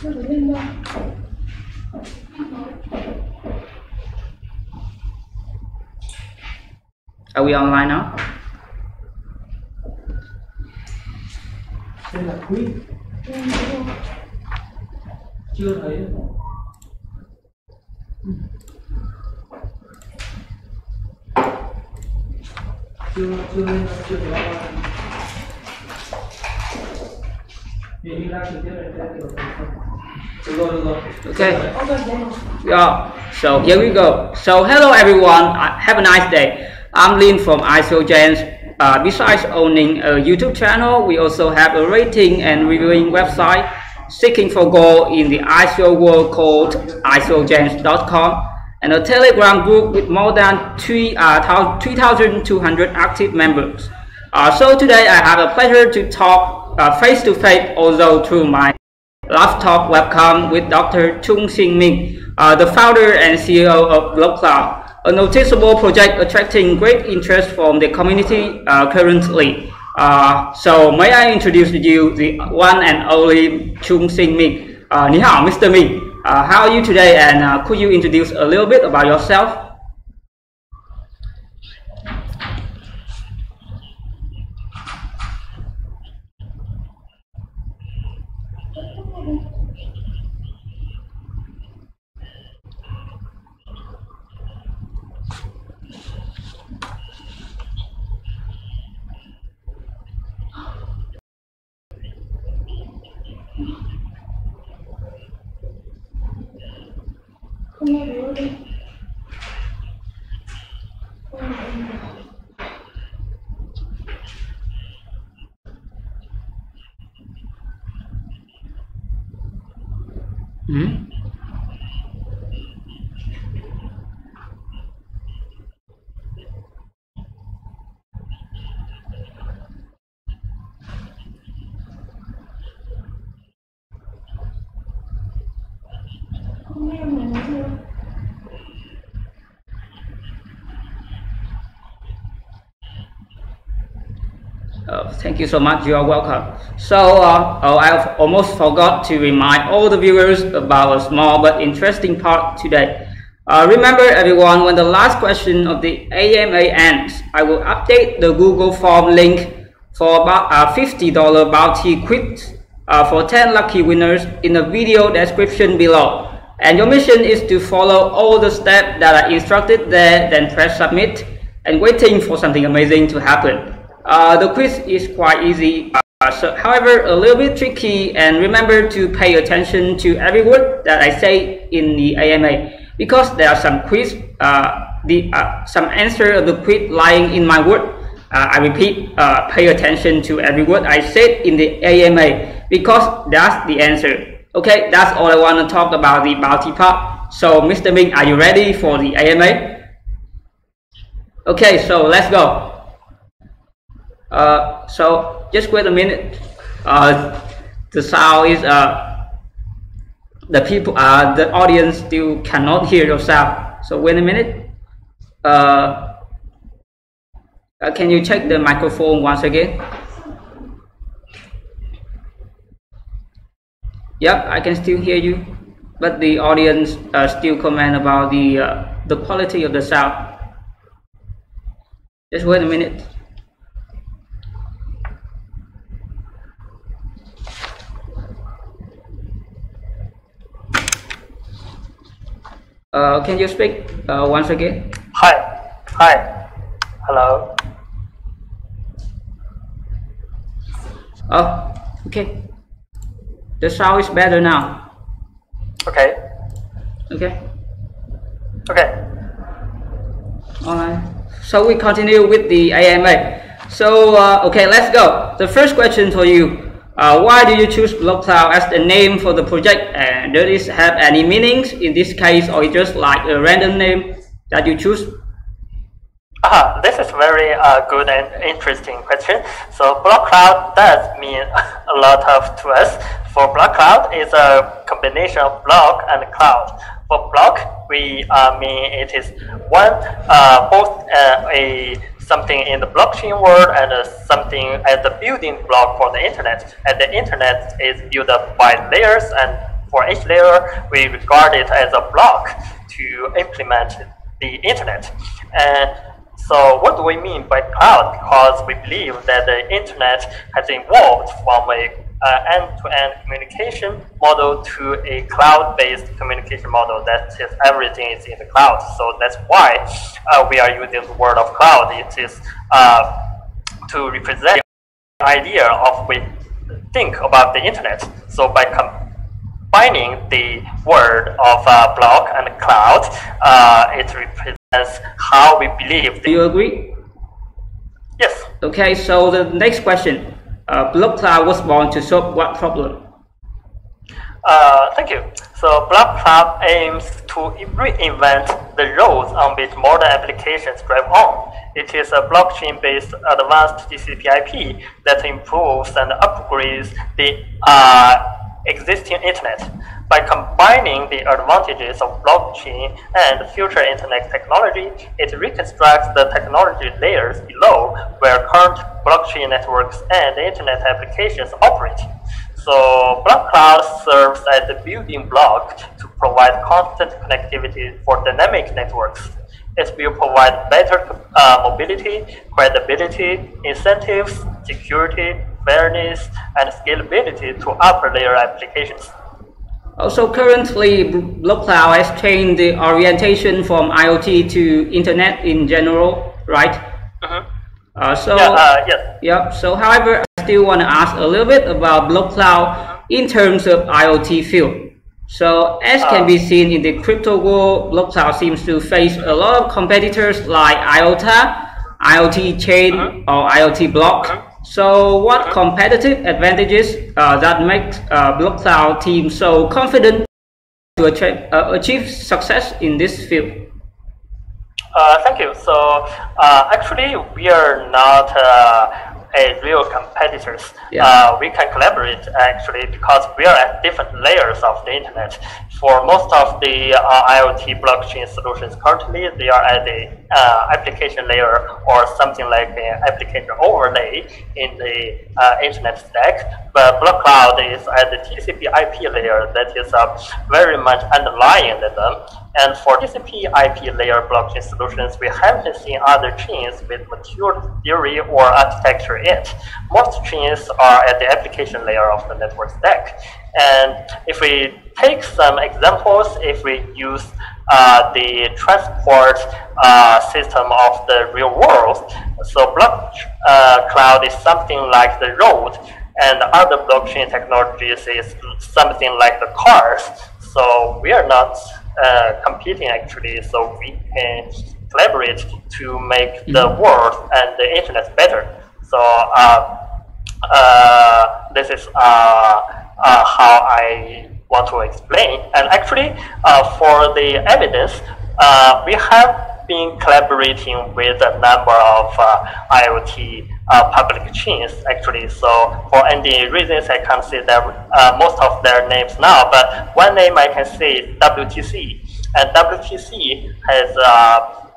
Are we online now? Đây là quiz. Chưa thấy được. Chưa thấy bao giờ. Okay. Yeah. So here we go. So hello everyone. Have a nice day. I'm Lin from ICOgens. Besides owning a YouTube channel, we also have a rating and reviewing website seeking for gold in the ICO world called ICOgens.com, and a Telegram group with more than 3,200 active members. So today I have a pleasure to talk face-to-face, although through my laptop webcam, with Dr. MING, the founder and CEO of Blockcloud, a noticeable project attracting great interest from the community currently. So may I introduce you the one and only MING. Ni hao, Mr. Ming. How are you today, and could you introduce a little bit about yourself? Thank you so much. You are welcome. So I've almost forgot to remind all the viewers about a small but interesting part today. Remember everyone, when the last question of the AMA ends, I will update the Google form link for about $50 bounty quiz for 10 lucky winners in the video description below. And your mission is to follow all the steps that are instructed there, then press submit and waiting for something amazing to happen. The quiz is quite easy, however a little bit tricky, and remember to pay attention to every word that I say in the AMA, because there are some some answer of the quiz lying in my word. I repeat, pay attention to every word I said in the AMA, because that's the answer. Okay, that's all I want to talk about the bounty part. So Mr. Ming, are you ready for the AMA? Okay, so let's go. So just wait a minute. The sound is the people, the audience still cannot hear your sound. So wait a minute. Can you check the microphone once again? Yep, I can still hear you, but the audience still comment about the quality of the sound. Just wait a minute. Can you speak once again? Hi. Hello. Oh, okay. The sound is better now. Okay. Alright. So we continue with the AMA. So okay, let's go. The first question for you. Why do you choose Blockcloud as the name for the project, and does it have any meanings in this case, or is just like a random name that you choose? This is very good and interesting question. So Blockcloud does mean a lot to us. For Blockcloud is a combination of block and cloud. For block, we mean it is both something in the blockchain world and something as the building block for the internet. And the internet is built up by layers, and For each layer, we regard it as a block to implement the internet. And so what do we mean by cloud? Because we believe that the internet has evolved from a end-to-end communication model to a cloud-based communication model that is everything is in the cloud. So that's why we are using the word of cloud. It is to represent the idea of we think about the internet. So by combining the word of block and cloud, it represents how we believe. Do you agree? Yes. Okay, so the next question. Blockcloud was born to solve what problem? Thank you. So Blockcloud aims to reinvent the roads on which modern applications drive on. It is a blockchain-based advanced TCP/IP that improves and upgrades the existing internet. By combining the advantages of blockchain and future internet technology, it reconstructs the technology layers below where current blockchain networks and internet applications operate. So Blockcloud serves as the building block to provide constant connectivity for dynamic networks. It will provide better mobility, credibility, incentives, security, fairness, and scalability to upper layer applications. Also, currently, Blockcloud has changed the orientation from IoT to Internet in general, right? Yes. So, however, I still want to ask a little bit about Blockcloud in terms of IoT field. So, as can be seen in the crypto world, Blockcloud seems to face a lot of competitors like IOTA, IoT Chain, or IoT Block. So, what competitive advantages that makes Blockcloud team so confident to achieve success in this field? Thank you. So actually, we are not a real competitors. We can collaborate actually because we are at different layers of the internet. For most of the IoT blockchain solutions currently, they are at the application layer or something like an application overlay in the internet stack. But Blockcloud is at the TCP/IP layer that is very much underlying them. And for TCP/IP layer blockchain solutions, we haven't seen other chains with mature theory or architecture yet. Most chains are at the application layer of the network stack. And if we take some examples, if we use the transport system of the real world, so Blockcloud is something like the road, and other blockchain technologies is something like the cars. So we are not competing actually, so we can collaborate to make the world and the internet better. So this is how I want to explain. And actually, for the evidence, we have been collaborating with a number of IoT public chains actually. So for any reasons, I can't say that most of their names now, but one name I can say is WTC. And WTC has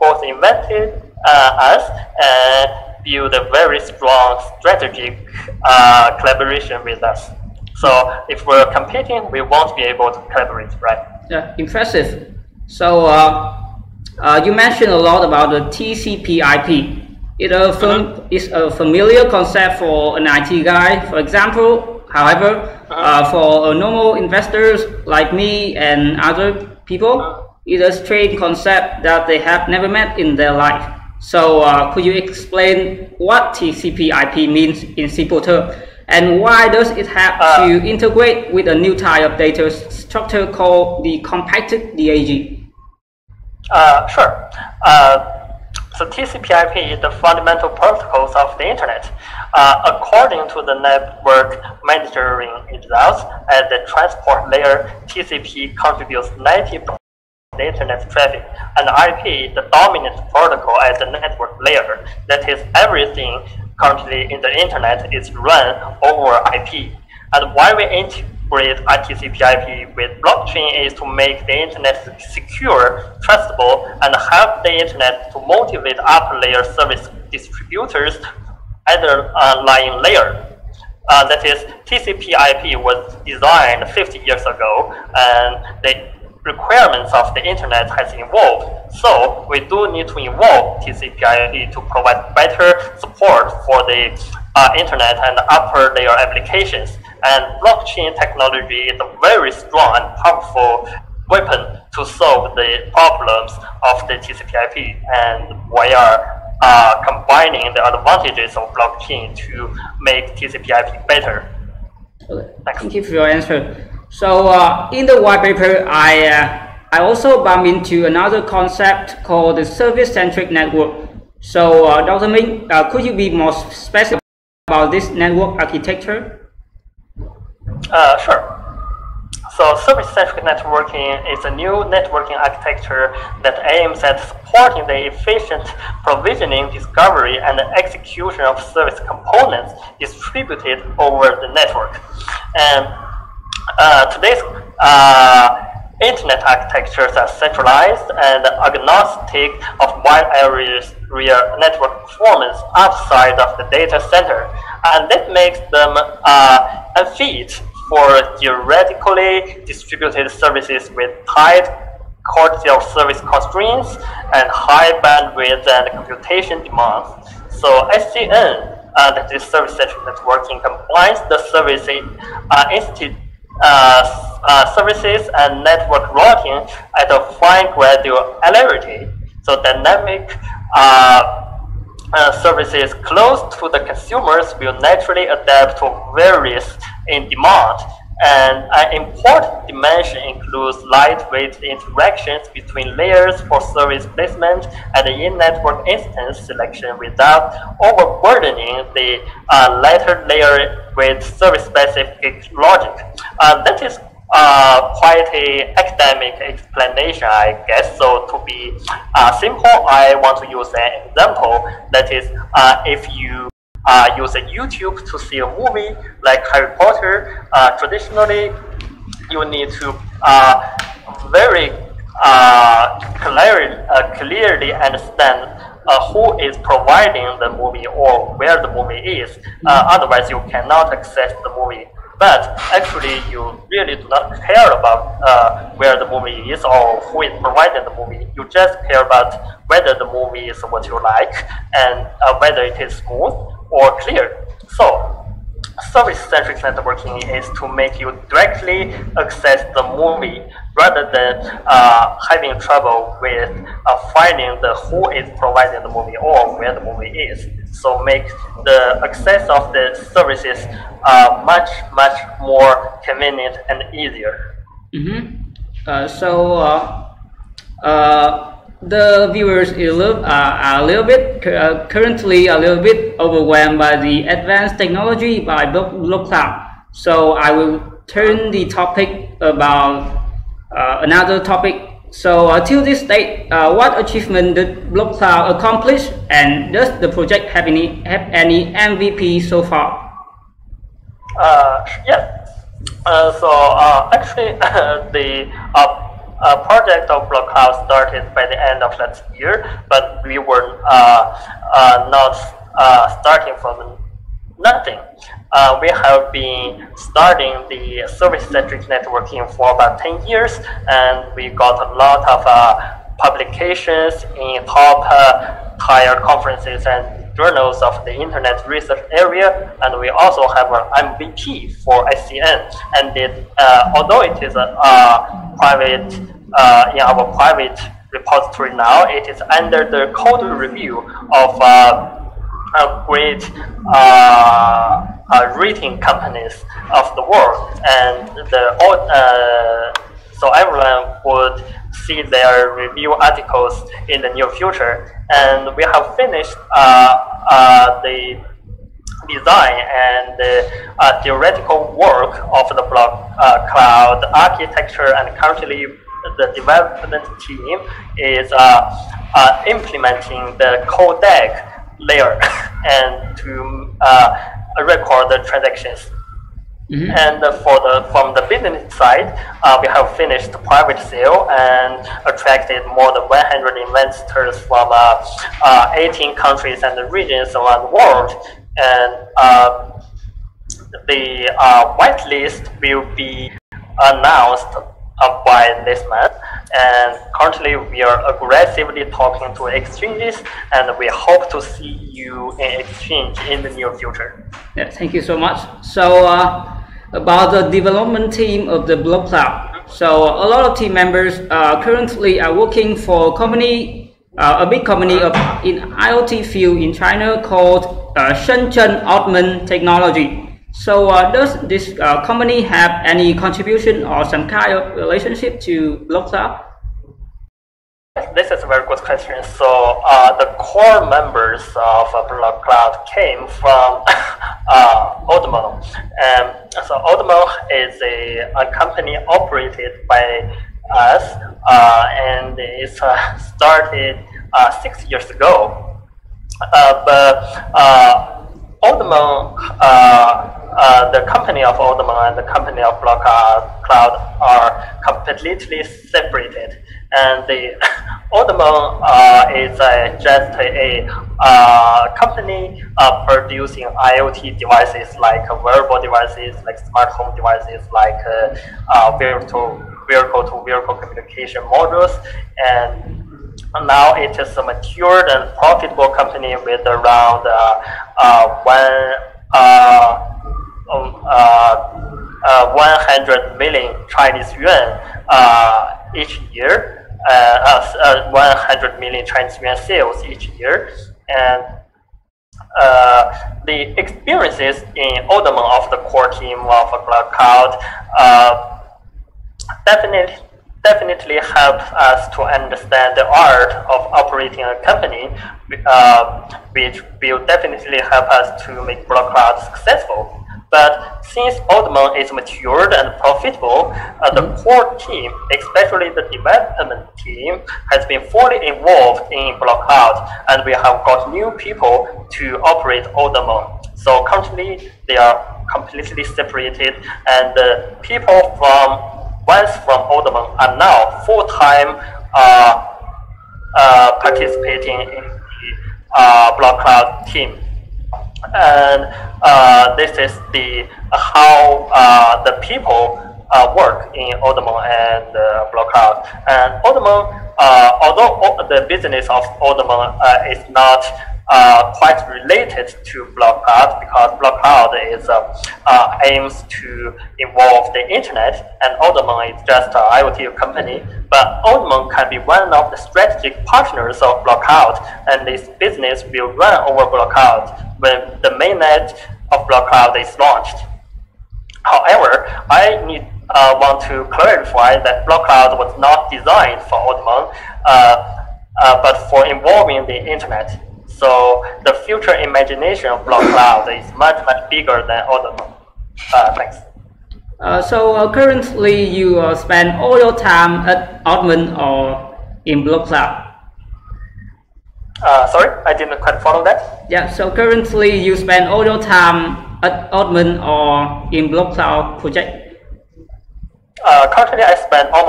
both invented us and built a very strong strategic collaboration with us. So if we're competing, we won't be able to collaborate, right? Yeah, impressive. So you mentioned a lot about the TCP/IP. It's a familiar concept for an IT guy, for example. However, for normal investors like me and other people, it's a strange concept that they have never met in their life. So could you explain what TCP/IP means in simple terms? And why does it have to integrate with a new type of data structure called the compacted DAG? Sure. So TCP/IP is the fundamental protocols of the internet. According to the network monitoring results, at the transport layer, TCP contributes 90% of the internet traffic, and IP, the dominant protocol at the network layer. That is, everything currently in the internet is run over IP. And why we integrate TCP/IP with blockchain is to make the internet secure, trustable, and help the internet to motivate upper layer service distributors at the underlying layer. that is, TCP/IP was designed 50 years ago, and the requirements of the internet has evolved. So we do need to evolve TCP/IP to provide better support for the internet and upper layer applications. And blockchain technology is a very strong and powerful weapon to solve the problems of the TCP/IP, and we are combining the advantages of blockchain to make TCP/IP better. Okay. Thank you for your answer. So in the white paper, I also bumped into another concept called the service-centric network. So Dr. Ming, could you be more specific about this network architecture? Sure. So service-centric networking is a new networking architecture that aims at supporting the efficient provisioning, discovery, and execution of service components distributed over the network. And today's internet architectures are centralized and agnostic of wide areas network performance outside of the data center, and that makes them unfit for theoretically distributed services with tight quality of service constraints and high bandwidth and computation demands. So SCN, that is service-centric networking, combines the services and network routing at a fine granularity. So dynamic services close to the consumers will naturally adapt to various in demand. And an important dimension includes lightweight interactions between layers for service placement and in-network instance selection without overburdening the latter layer with service-specific logic. That is quite an academic explanation, I guess. So to be simple, I want to use an example. That is, if you use a YouTube to see a movie like Harry Potter, traditionally you need to very clearly understand who is providing the movie or where the movie is. Otherwise, you cannot access the movie. But actually, you really do not care about where the movie is or who is providing the movie. You just care about whether the movie is what you like and whether it is smooth or clear. So service-centric networking is to make you directly access the movie rather than having trouble with finding the who is providing the movie or where the movie is. So make the access of the services much more convenient and easier. The viewers are currently a little bit overwhelmed by the advanced technology by Blockcloud. So I will turn the topic about another topic. So till this date, what achievement did Blockcloud accomplish, and does the project have any MVP so far? Yes. Actually, the project of Blockcloud started by the end of last year, but we were not starting from nothing. We have been starting the service-centric networking for about 10 years, and we got a lot of publications in top-tier conferences and journals of the internet research area, and we also have an MVP for ICN. And although it is a private, in our private repository now, it is under the code review of great rating companies of the world, and so everyone would see their review articles in the near future. And we have finished the design and the theoretical work of the Blockcloud architecture, and currently the development team is implementing the codec layer and to record the transactions. And from the business side, we have finished the private sale and attracted more than 100 investors from 18 countries and regions around the world. And the whitelist will be announced by this month, and currently we are aggressively talking to exchanges, and we hope to see you in exchange in the near future. Yeah, thank you so much. So about the development team of the Blockcloud. So a lot of team members currently are working for a big company in IoT field in China called Shenzhen Altman Technology. So does this company have any contribution or some kind of relationship to Blockcloud? This is a very good question. So the core members of Blockcloud came from Odemo. So Odemo is a company operated by us, and it started 6 years ago. But Odemo, the company of Odemo and the company of Blockcloud are completely separated. And the Odemo is just a company producing IoT devices, like wearable devices, like smart home devices, like vehicle-to-vehicle communication modules. And now it is a matured and profitable company with around 100 million Chinese yuan each year. 100 million Chinese yuan sales each year, and the experiences in Odemo of the core team of Blockcloud definitely help us to understand the art of operating a company, which will definitely help us to make Blockcloud successful. But since Odemo is matured and profitable, the core team, especially the development team, has been fully involved in Blockcloud, and we have got new people to operate Odemo. So currently, they are completely separated, and the people once from Odemo are now full-time participating in the Blockcloud team. And this is how the people work in Odemo and Blockcloud. And Odemo, although the business of Odemo is not quite related to Blockcloud, because Blockcloud aims to involve the internet, and Odemo is just an IoT company. But Odemo can be one of the strategic partners of Blockcloud, and this business will run over Blockcloud when the mainnet of Blockcloud is launched. However, I want to clarify that Blockcloud was not designed for Odemo, but for involving the internet. So the future imagination of Blockcloud is much bigger than Odemo. Thanks. So currently you spend all your time at Altman or in Blockcloud? Sorry, I didn't quite follow that. Yeah, so currently you spend all your time at Altman or in Blockcloud project? Currently I spend all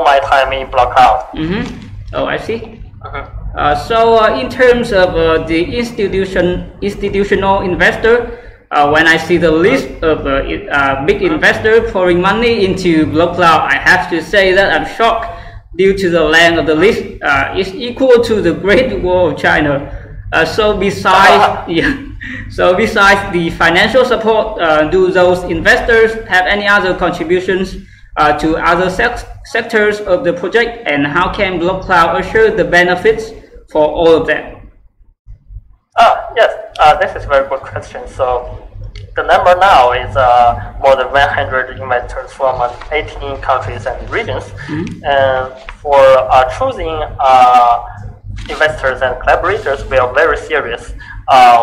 my time in Blockcloud. Oh, I see. So in terms of the institutional investor, when I see the list of big investors pouring money into Blockcloud, I have to say that I'm shocked due to the length of the list. It's equal to the Great Wall of China. So besides the financial support, do those investors have any other contributions to other sectors of the project, and how can Blockcloud assure the benefits for all of them? Yes, this is a very good question. So the number now is more than 100 investors from 18 countries and regions. And for choosing investors and collaborators, we are very serious.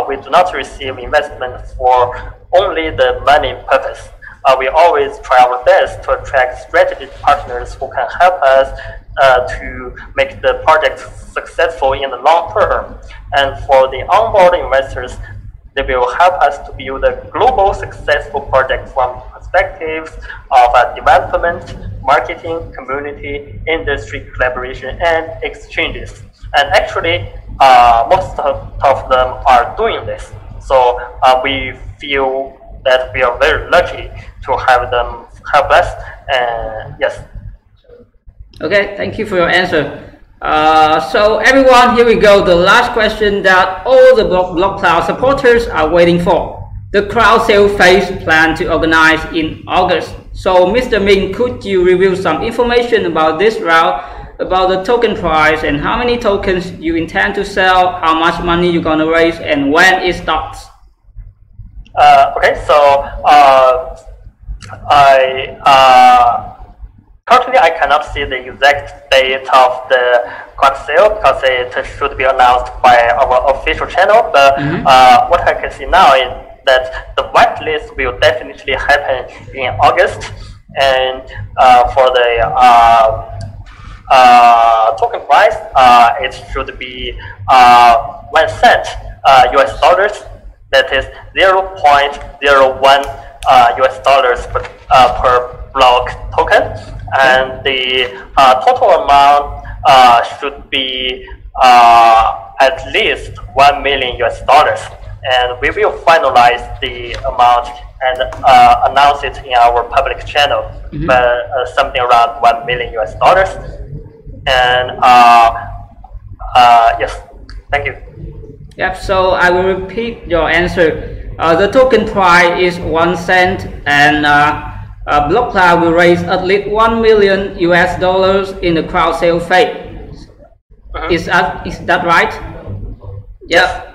We do not receive investment for only the money purpose. We always try our best to attract strategic partners who can help us to make the project successful in the long term. And for the onboard investors, they will help us to build a global successful project from perspectives of development, marketing, community, industry collaboration, and exchanges. And actually, most of them are doing this. So we feel that we are very lucky to have them help us. And yes. Okay, thank you for your answer. So everyone, here we go. The last question that all the Blockcloud supporters are waiting for. The crowd sale phase planned to organize in August. So Mr. Ming, could you reveal some information about this route, about the token price and how many tokens you intend to sell, how much money you're going to raise, and when it starts? Okay, so currently I cannot see the exact date of the crowd sale because it should be announced by our official channel. But what I can see now is that the whitelist will definitely happen in August, and for the token price, it should be 1 cent US dollars. That is 0.01 US dollars per block token, and the total amount should be at least 1 million US dollars. And we will finalize the amount and announce it in our public channel, but something around 1 million US dollars. And yes, thank you. Yep, so I will repeat your answer. The token price is 1 cent, and Blockcloud will raise at least 1 million US dollars in the crowd sale phase. Is that right? Yep.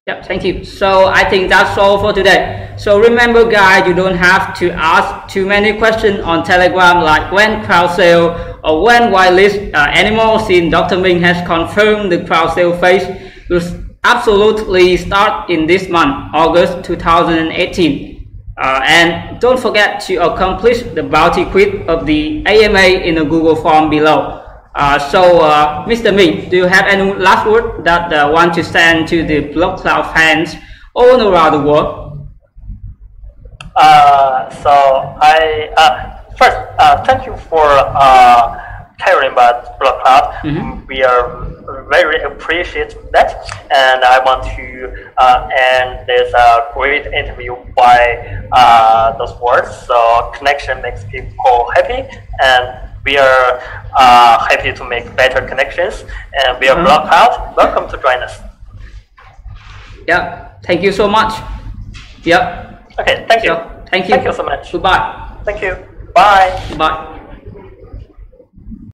Yep, thank you. So I think that's all for today. So remember guys, you don't have to ask too many questions on Telegram like when crowd sale or when whitelist anymore, since Dr. Ming has confirmed the crowd sale phase will absolutely start in this month, August 2018. And don't forget to accomplish the bounty quiz of the AMA in the Google form below. Mr. Ming, do you have any last word that want to send to the Blockcloud fans all around the world? First, thank you for caring about Blockcloud. We are very appreciate that, and I want to end this great interview by those words. So connection makes people happy, and we are happy to make better connections, and we are Blockcloud. Welcome to join us. Yeah, thank you so much. Yep. Okay, thank you. Thank you. Thank you so much. Goodbye. Thank you. Bye. Bye.